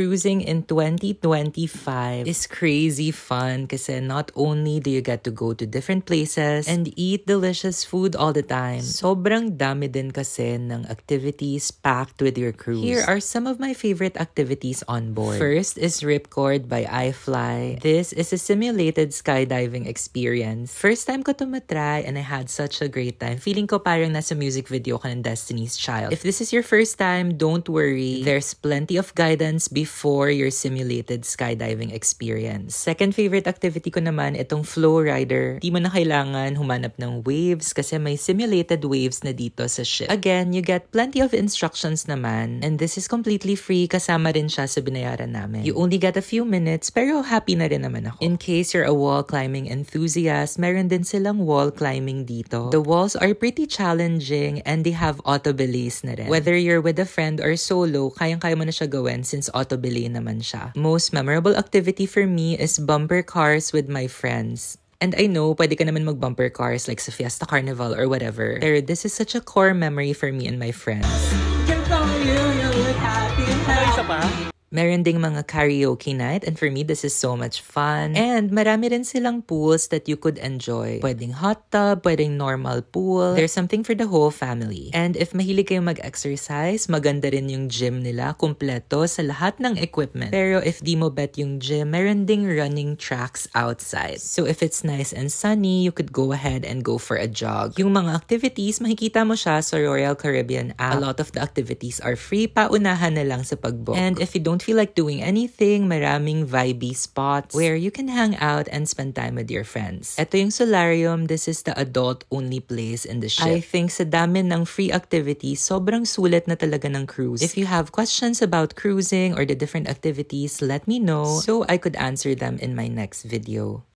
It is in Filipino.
Cruising in 2025 is crazy fun kasi not only do you get to go to different places and eat delicious food all the time, sobrang dami din kasi ng activities packed with your cruise. Here are some of my favorite activities on board. First is Ripcord by iFly. This is a simulated skydiving experience. First time ko to matry and I had such a great time. Feeling ko parang nasa music video ka ng Destiny's Child. If this is your first time, don't worry. There's plenty of guidance before your simulated skydiving experience. Second favorite activity ko naman, itong Flow Rider. Di mo na kailangan humanap ng waves kasi may simulated waves na dito sa ship. Again, you get plenty of instructions naman and this is completely free, kasama rin siya sa binayaran namin. You only get a few minutes pero happy na rin naman ako. In case you're a wall climbing enthusiast, meron din silang wall climbing dito. The walls are pretty challenging and they have auto belays na rin. Whether you're with a friend or solo, kayang-kaya mo na siya gawin since auto belay naman siya. Most memorable activity for me is bumper cars with my friends. And I know, pwede ka naman mag-bumper cars like sa Fiesta Carnival or whatever. Pero this is such a core memory for me and my friends. Meron ding mga karaoke night and for me, this is so much fun. And marami rin silang pools that you could enjoy. Pwedeng hot tub, pwedeng normal pool. There's something for the whole family. And if mahilig kayo mag-exercise, maganda rin yung gym nila, kumpleto sa lahat ng equipment. Pero if di mo bet yung gym, meron ding running tracks outside. So if it's nice and sunny, you could go ahead and go for a jog. Yung mga activities, makikita mo siya sa Royal Caribbean app. A lot of the activities are free, paunahan na lang sa pag-book. And if you don't feel like doing anything, maraming vibey spots where you can hang out and spend time with your friends. Ito yung solarium. This is the adult-only place in the ship. I think sa dami ng free activities, sobrang sulit na talaga ng cruise. If you have questions about cruising or the different activities, let me know so I could answer them in my next video.